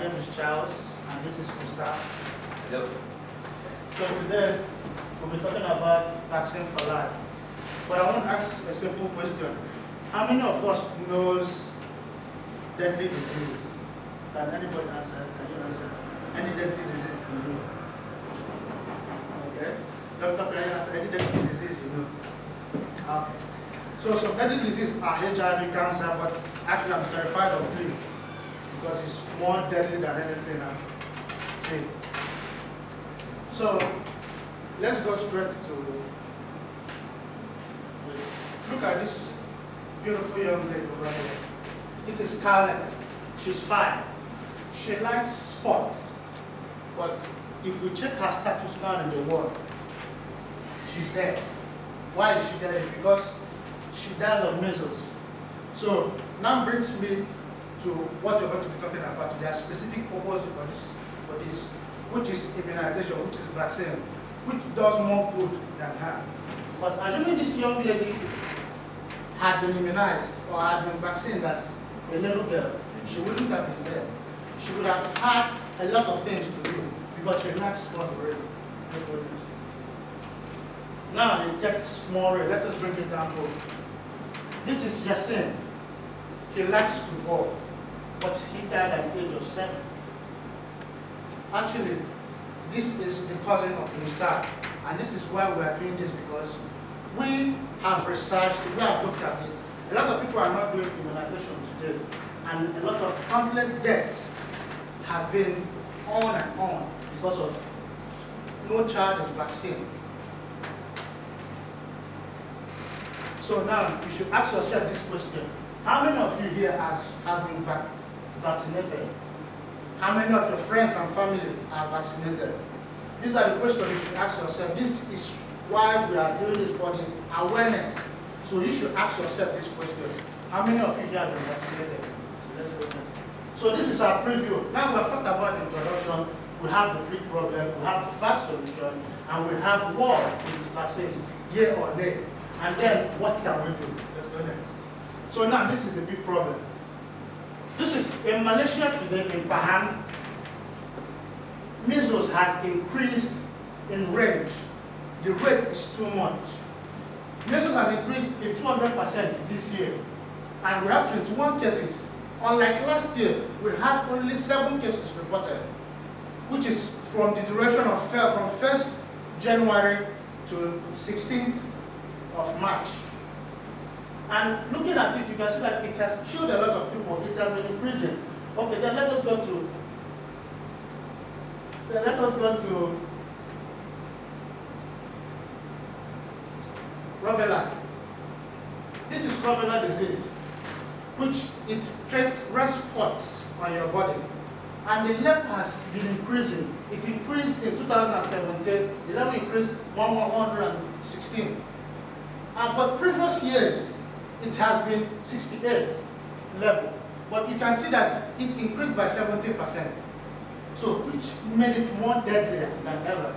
name is Charles, and this is Mustaf. Yep. So today, we'll be talking about vaccine for life. But I want to ask a simple question. How many of us knows deadly disease? Can anybody answer? Can you answer? Any deadly disease you know? Okay. Doctor, can you answer any deadly disease you know? Okay. So some deadly diseases are HIV, cancer, but actually I'm terrified of flu because it's more deadly than anything I've seen. So let's go straight to look at this beautiful young lady over here. This is Scarlett. She's 5. She likes sports, but if we check her status now in the world, she's dead. Why is she dead? Because she died of measles. So now brings me to what we're going to be talking about. There are specific purposes for this, which is immunization, which is vaccine, which does more good than harm. But assuming this young lady had been immunized or had been vaccinated as a little girl, she wouldn't have been dead. She would have had a lot of things to do because she likes sports already. Now it gets more real. Let us break it down. This is Yasin. He likes football, but he died at the age of 7. Actually, this is the cousin of Mustaf, and this is why we are doing this, because we have researched, we have looked at it. A lot of people are not doing immunization today, and a lot of countless deaths has been on and on because of no child is vaccinated. So now you should ask yourself this question. How many of you here have been vaccinated? How many of your friends and family are vaccinated? These are the questions you should ask yourself. This is why we are doing this, for the awareness. So you should ask yourself this question. How many of you here have been vaccinated? So this is our preview. Now we have talked about the introduction. We have the big problem, we have the fast solution, and we have war with vaccines, year or nay. And then what can we do? Let's go next. So now this is the big problem. This is in Malaysia today, in Pahang, measles has increased in range. The rate is too much. Measles has increased in 200% this year, and we have 21 cases. Unlike last year, we had only 7 cases reported, which is from the duration of from 1st January to 16th of March. And looking at it, you can see that it has killed a lot of people. It has been increasing. Okay, then let us go to rubella. This is rubella disease, which it creates red spots on your body. And the level has been increasing. It increased in 2017, the level increased 116. But previous years, it has been 68 level. But you can see that it increased by 70%. So which made it more deadly than ever.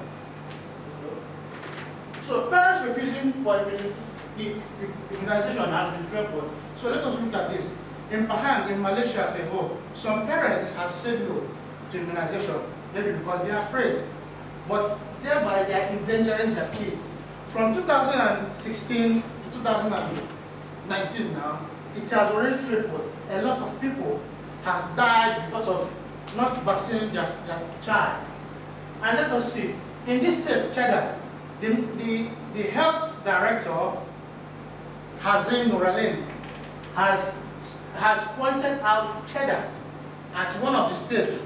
So parents refusing for immunization has been tripled. So let us look at this. In Pahang, in Malaysia as a whole, some parents have said no to immunization, maybe because they are afraid. But thereby they are endangering their kids. From 2016 to 2019 now, it has already tripled. A lot of people has died because of not vaccinating their child. And let us see, in this state, Kedah, the health director, Hazin Nuralin, has pointed out Kedah as one of the states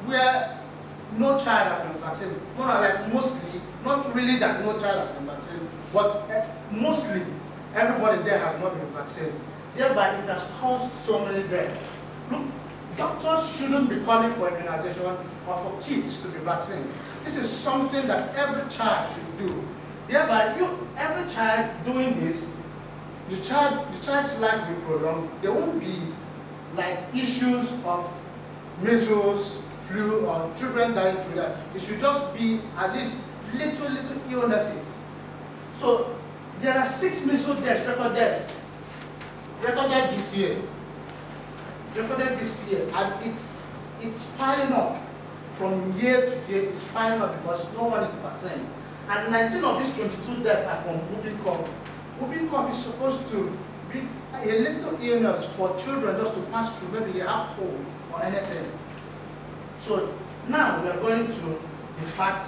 where no child has been vaccinated. More like mostly, not really that no child has been vaccinated, but mostly everybody there has not been vaccinated. Thereby, it has caused so many deaths. Look, doctors shouldn't be calling for immunization or for kids to be vaccinated. This is something that every child should do. Thereby, every child doing this, the child's life will be prolonged. There won't be like issues of measles, flu, or children dying through that. It should just be at least little illnesses. So there are 6 measles deaths recorded this year. And it's piling up. From year to year, it's piling up because no one is vaccinated. And 19 of these 22 deaths are from whooping cough. Whooping cough is supposed to be a little illness for children just to pass through. Maybe they have cold or anything. So now we are going to the fact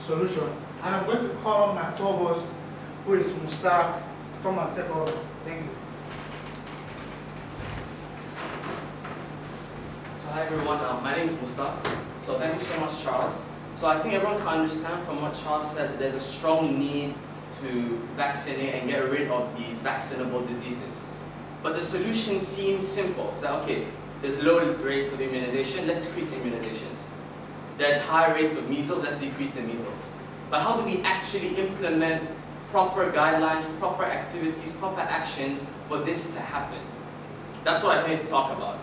solution. And I'm going to call on my co-host, who is Mustaf, to come and take over. Thank you. So hi everyone, my name is Mustaf. So thank you so much, Charles. So I think everyone can understand from what Charles said that there's a strong need to vaccinate and get rid of these vaccinable diseases. But the solution seems simple. It's like, okay, there's low rates of immunization, let's increase immunizations. There's high rates of measles, let's decrease the measles. But how do we actually implement proper guidelines, proper activities, proper actions for this to happen? That's what I need to talk about.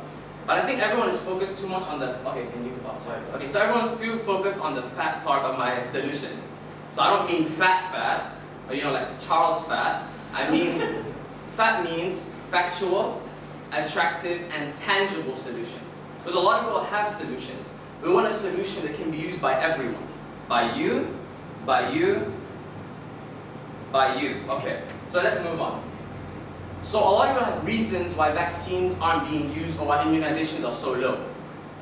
But I think everyone is focused too much on the, okay, so everyone's too focused on the fat part of my solution. So I don't mean fat, or like Charles fat. I mean, fat means factual, attractive, and tangible solution. Because a lot of people have solutions. We want a solution that can be used by everyone. By you, by you, by you. Okay, so let's move on. So a lot of people have reasons why vaccines aren't being used or why immunizations are so low.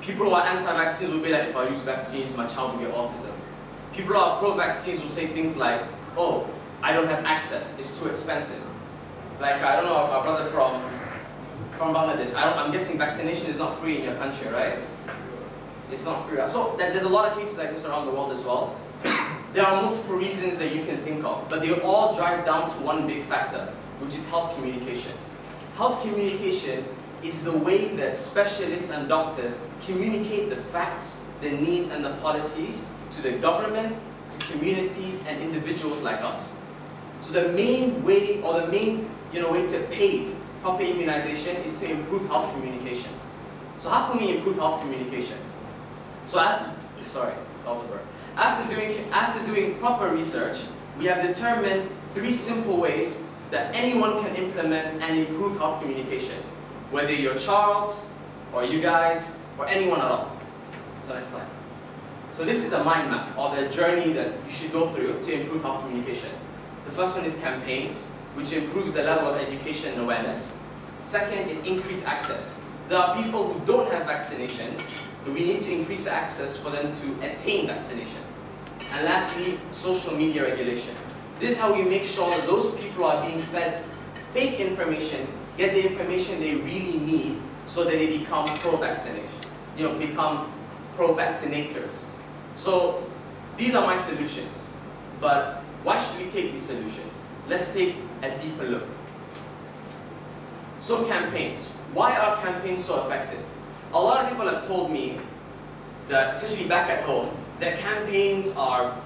People who are anti-vaccines will be like, if I use vaccines, my child will get autism. People who are pro-vaccines will say things like, oh, I don't have access, it's too expensive. Like, I don't know, our brother from Bangladesh, I'm guessing vaccination is not free in your country, right? It's not free. So there's a lot of cases like this around the world as well. There are multiple reasons that you can think of, but they all drive down to one big factor, which is health communication. Health communication is the way that specialists and doctors communicate the facts, the needs, and the policies to the government, to communities, and individuals like us. So the main way, or the main way to pave proper immunization is to improve health communication. So how can we improve health communication? So after doing proper research, we have determined 3 simple ways that anyone can implement and improve health communication, whether you're Charles, or you guys, or anyone at all. So next slide. So this is the mind map, or the journey that you should go through to improve health communication. The first one is campaigns, which improves the level of education and awareness. Second is increased access. There are people who don't have vaccinations, but we need to increase the access for them to attain vaccination. And lastly, social media regulation. This is how we make sure that those people are being fed fake information, get the information they really need so that they become pro-vaccination, become pro-vaccinators. So these are my solutions, but why should we take these solutions? Let's take a deeper look. So campaigns. Why are campaigns so effective? A lot of people have told me that, especially back at home, that campaigns are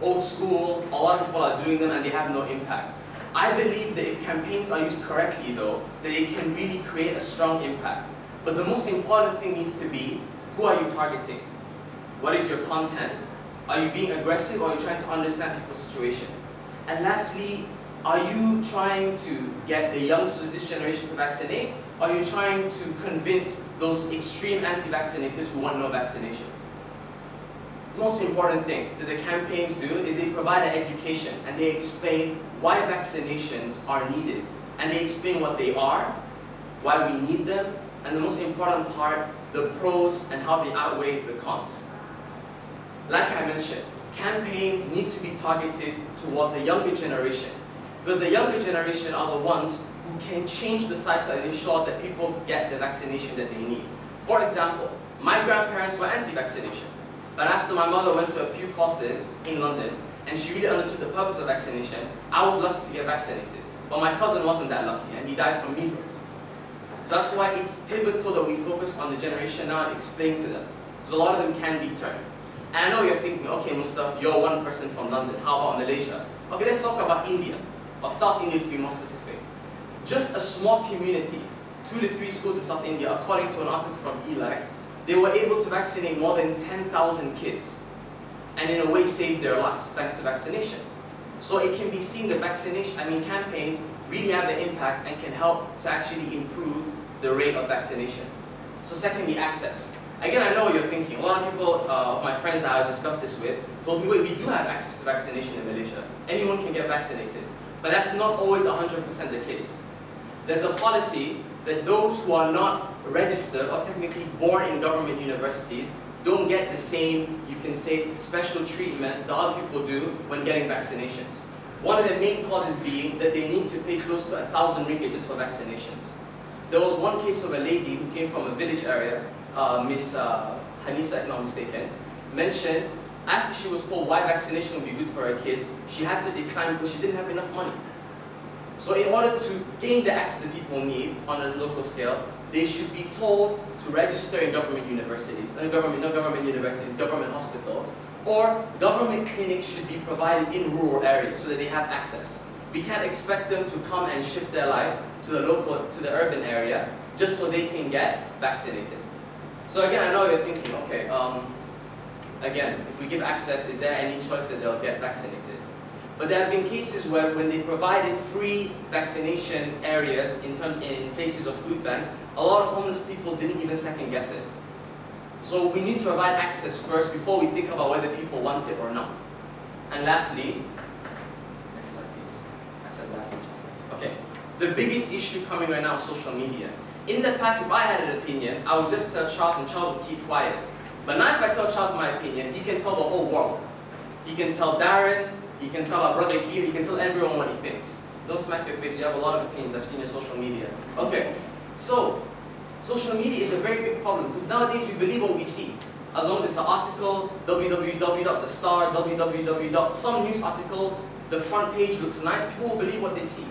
old school, a lot of people are doing them and they have no impact. I believe that if campaigns are used correctly though, that it can really create a strong impact. But the most important thing needs to be, who are you targeting? What is your content? Are you being aggressive or are you trying to understand people's situation? And lastly, are you trying to get the youngsters of this generation to vaccinate? Or are you trying to convince those extreme anti-vaccinators who want no vaccination? Most important thing that the campaigns do is they provide an education and they explain why vaccinations are needed. And they explain what they are, why we need them, and the most important part, the pros and how they outweigh the cons. Like I mentioned, campaigns need to be targeted towards the younger generation, because the younger generation are the ones who can change the cycle and ensure that people get the vaccination that they need. For example, my grandparents were anti-vaccination, but after my mother went to a few courses in London and she really understood the purpose of vaccination, I was lucky to get vaccinated. But my cousin wasn't that lucky and he died from measles. So that's why it's pivotal that we focus on the generation now and explain to them, because a lot of them can be turned. And I know you're thinking, okay Mustaf, you're one person from London, how about Malaysia? Okay, let's talk about India, or South India to be more specific. Just a small community, 2 to 3 schools in South India, according to an article from eLife, they were able to vaccinate more than 10,000 kids, and in a way saved their lives thanks to vaccination. So it can be seen that campaigns really have an impact and can help to actually improve the rate of vaccination. So secondly, access. Again, I know what you're thinking. A lot of people, my friends that I discussed this with, told me, wait, we do have access to vaccination in Malaysia. Anyone can get vaccinated. But that's not always 100% the case. There's a policy that those who are not registered or technically born in government universities don't get the same, you can say, special treatment that other people do when getting vaccinations. One of the main causes being that they need to pay close to 1,000 ringgit just for vaccinations. There was one case of a lady who came from a village area, Miss Hanisa, if not mistaken, mentioned after she was told why vaccination would be good for her kids, she had to decline because she didn't have enough money. So in order to gain the access that people need on a local scale, they should be told to register in government universities, not government universities, government hospitals, or government clinics should be provided in rural areas so that they have access. We can't expect them to come and shift their life to the urban area just so they can get vaccinated. So again, I know you're thinking, okay, again, if we give access, is there any choice that they'll get vaccinated? But there have been cases where when they provided free vaccination areas in places of food banks, a lot of homeless people didn't even second guess it. So we need to provide access first before we think about whether people want it or not. And lastly, next slide please. I said lastly. Okay. The biggest issue coming right now is social media. In the past, if I had an opinion, I would just tell Charles and Charles would keep quiet. But now if I tell Charles my opinion, he can tell the whole world. He can tell Darren, he can tell our brother here, he can tell everyone what he thinks. Don't smack your face, you have a lot of opinions, I've seen your social media. Okay, so, social media is a very big problem because nowadays we believe what we see. As long as it's an article, www.thestar, www. Some news article, the front page looks nice, people will believe what they see.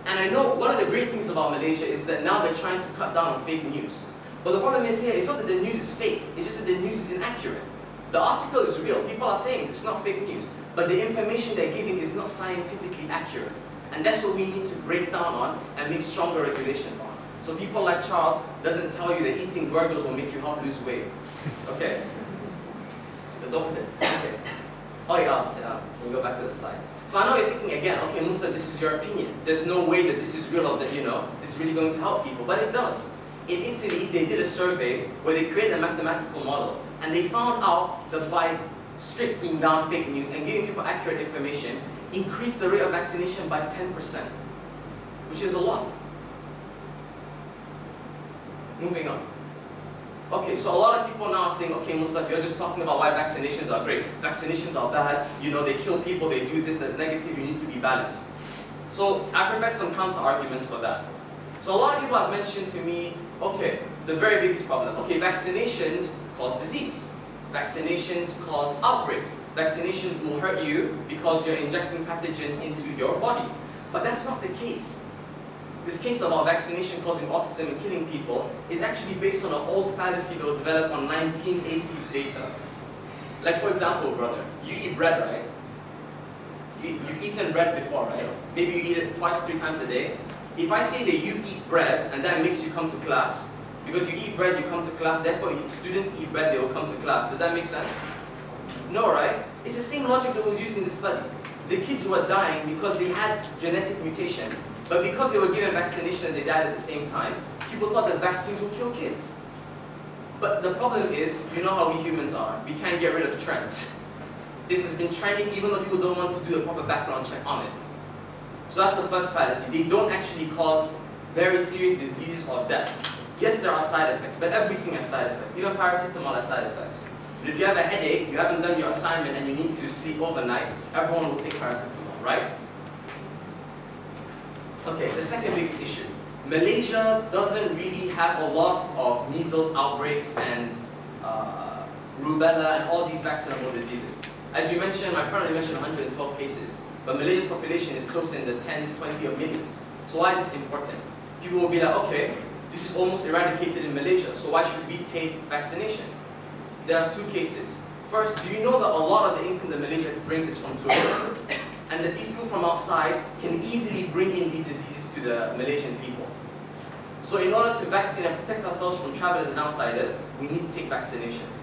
And I know one of the great things about Malaysia is that now they're trying to cut down on fake news. But the problem is here, it's not that the news is fake, it's just that the news is inaccurate. The article is real, people are saying it's not fake news, but the information they're giving is not scientifically accurate. And that's what we need to break down on and make stronger regulations on. So people like Charles doesn't tell you that eating burgers will make you help lose weight. Okay. Okay. Oh yeah, can you go back to the slide? So I know you're thinking again, okay, Mustaf, this is your opinion. There's no way that this is real or that, this is really going to help people, but it does. In Italy, they did a survey where they created a mathematical model, and they found out that by stripping down fake news and giving people accurate information, increased the rate of vaccination by 10%, which is a lot. Moving on. Okay, so a lot of people now are saying, okay, Mustaf, you're just talking about why vaccinations are great. Vaccinations are bad, they kill people, they do this, that's negative, you need to be balanced. So I've prepared some counter-arguments for that. So a lot of people have mentioned to me, okay, the very biggest problem, okay, vaccinations cause disease. Vaccinations cause outbreaks. Vaccinations will hurt you because you're injecting pathogens into your body. But that's not the case. This case about vaccination causing autism and killing people is actually based on an old fallacy that was developed on 1980s data. Like for example, brother, you eat bread, right? You've eaten bread before, right? Maybe you eat it twice, 3 times a day. If I say that you eat bread and that makes you come to class, because you eat bread, you come to class, therefore if students eat bread, they will come to class. Does that make sense? No, right? It's the same logic that was used in the study. The kids were dying because they had genetic mutation, but because they were given vaccination and they died at the same time, people thought that vaccines would kill kids. But the problem is, you know how we humans are. We can't get rid of trends. This has been trending even though people don't want to do a proper background check on it. So that's the first fallacy. They don't actually cause very serious diseases or deaths. Yes, there are side effects, but everything has side effects. Even paracetamol has side effects. If you have a headache, you haven't done your assignment, and you need to sleep overnight, everyone will take paracetamol, right? Okay, the second big issue. Malaysia doesn't really have a lot of measles outbreaks and rubella and all these vaccinable diseases. As you mentioned, my friend only mentioned 112 cases, but Malaysia's population is close in the 10s, 20 of millions. So why is this important? People will be like, okay, this is almost eradicated in Malaysia, so why should we take vaccination? There's 2 cases. First, do you know that a lot of the income that Malaysia brings is from tourism? And that these people from outside can easily bring in these diseases to the Malaysian people. So in order to vaccinate and protect ourselves from travelers and outsiders, we need to take vaccinations.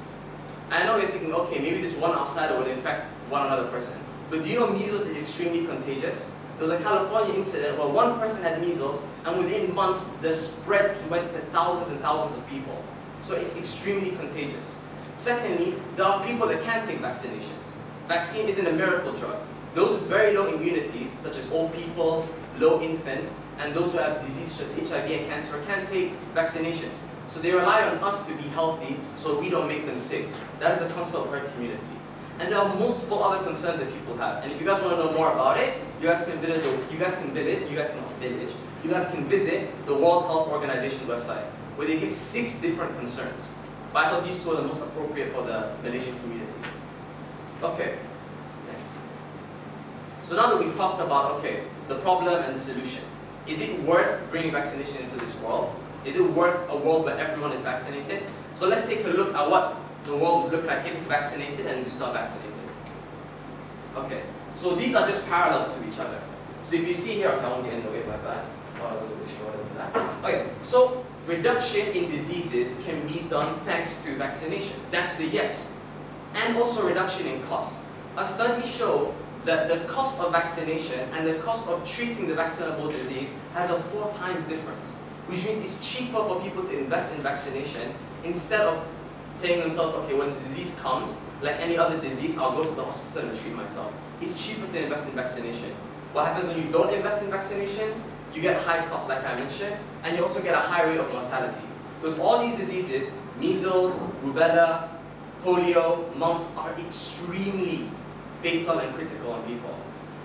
I know you're thinking, okay, maybe this one outsider will infect one another person. But do you know measles is extremely contagious? There was a California incident where one person had measles, and within months, the spread went to thousands and thousands of people. So it's extremely contagious. Secondly, there are people that can't take vaccinations. Vaccine isn't a miracle drug. Those with very low immunities, such as old people, low infants, and those who have diseases such as HIV and cancer can't take vaccinations. So they rely on us to be healthy so we don't make them sick. That is a concept of herd community. And there are multiple other concerns that people have. And if you guys want to know more about it, you guys can visit the World Health Organization's website, where they give 6 different concerns. But I thought these 2 are the most appropriate for the Malaysian community. Okay, next. So now that we've talked about, okay, the problem and the solution, is it worth bringing vaccination into this world? Is it worth a world where everyone is vaccinated? So let's take a look at what the world would look like if it's vaccinated and if it's not vaccinated. Okay, so these are just parallels to each other. So if you see here, okay, I won't get in the way, my bad. Oh, I was a bit shorter than that. Okay, so reduction in diseases can be done thanks to vaccination. That's the yes. And also reduction in costs. A study showed that the cost of vaccination and the cost of treating the vaccinable disease has a 4 times difference, which means it's cheaper for people to invest in vaccination instead of saying to themselves, okay, when the disease comes, like any other disease, I'll go to the hospital and treat myself. It's cheaper to invest in vaccination. What happens when you don't invest in vaccinations? You get high costs, like I mentioned, and you also get a high rate of mortality. Because all these diseases, measles, rubella, polio, mumps, are extremely fatal and critical on people.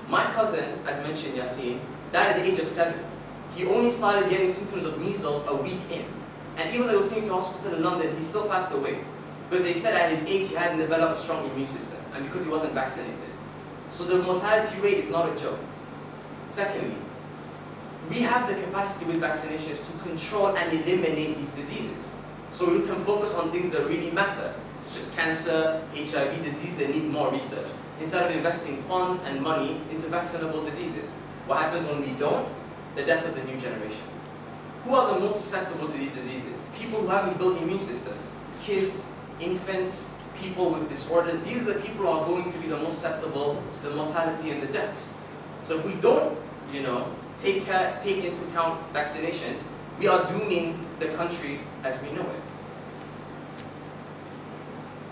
My cousin, as mentioned, Yassine, died at the age of 7. He only started getting symptoms of measles a week in. And even though he was taken to hospital in London, he still passed away. But they said at his age he hadn't developed a strong immune system, and because he wasn't vaccinated. So the mortality rate is not a joke. Secondly, we have the capacity with vaccinations to control and eliminate these diseases. So we can focus on things that really matter, such as cancer, HIV, diseases that need more research, instead of investing funds and money into vaccinable diseases. What happens when we don't? The death of the new generation. Who are the most susceptible to these diseases? People who haven't built immune systems. Kids, infants, people with disorders. These are the people who are going to be the most susceptible to the mortality and the deaths. So if we don't, take into account vaccinations, we are dooming the country as we know it.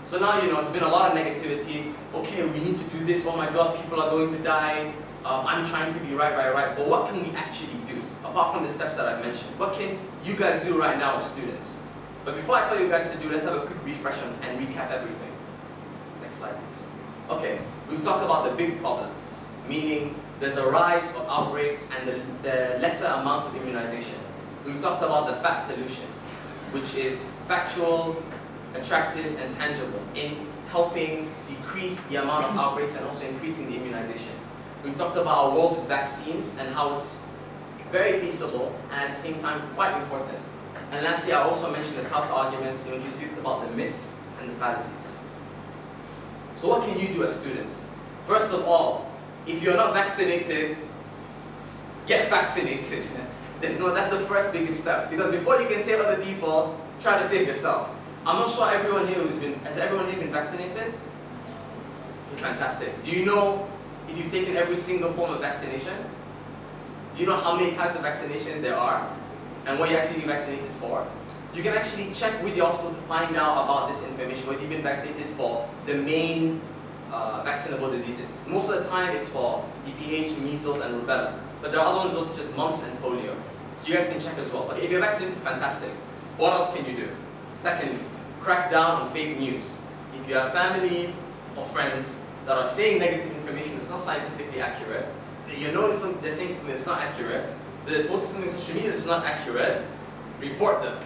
So now, it's been a lot of negativity. Okay, we need to do this. Oh my God, people are going to die. I'm trying to be right. But what can we actually do? Apart from the steps that I've mentioned, what can you guys do right now as students? But before I tell you guys to do, let's have a quick refresh and recap everything. Next slide, please. Okay, we've talked about the big problem, meaning there's a rise of outbreaks and the lesser amounts of immunization. We've talked about the FAT solution, which is factual, attractive, and tangible in helping decrease the amount of outbreaks and also increasing the immunization. We've talked about our world with vaccines and how it's very feasible and at the same time quite important. And lastly, I also mentioned the counter arguments in which you see it's about the myths and the fallacies. So what can you do as students? First of all, if you're not vaccinated, get vaccinated. That's the first biggest step. Because before you can save other people, try to save yourself. I'm not sure everyone here has everyone here been vaccinated? Fantastic. Do you know if you've taken every single form of vaccination? Do you know how many types of vaccinations there are? And what you're actually being vaccinated for? You can actually check with your hospital to find out about this information, whether you've been vaccinated for the main vaccinable diseases. Most of the time it's for DPH, measles, and rubella. But there are other ones also, such as mumps and polio. So you guys can check as well. Okay, if you're vaccinated, fantastic. What else can you do? Secondly, crack down on fake news. If you have family or friends that are saying negative information that's not scientifically accurate, that they're saying something that's not accurate, they're posting something on social media that's not accurate, report them.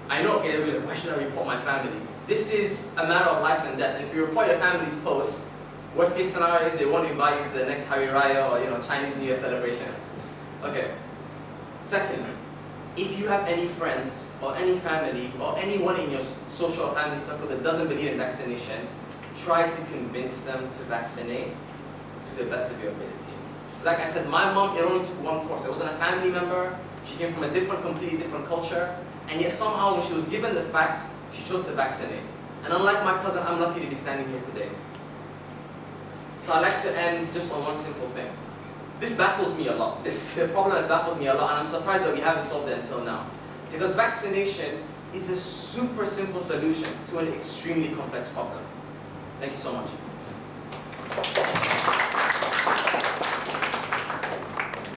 I know, okay, they'll be like, why should I report my family? This is a matter of life and death. And if you report your family's post, worst case scenario is they won't invite you to the next Hari Raya or Chinese New Year celebration. Okay. Secondly, if you have any friends or any family or anyone in your social or family circle that doesn't believe in vaccination, try to convince them to vaccinate to the best of your ability. Like I said, my mom, it only took one course. It wasn't a family member. She came from a completely different culture. And yet somehow when she was given the facts, she chose to vaccinate. And unlike my cousin, I'm lucky to be standing here today. So I'd like to end just on one simple thing. This baffles me a lot. This problem has baffled me a lot, and I'm surprised that we haven't solved it until now. Because vaccination is a super simple solution to an extremely complex problem. Thank you so much.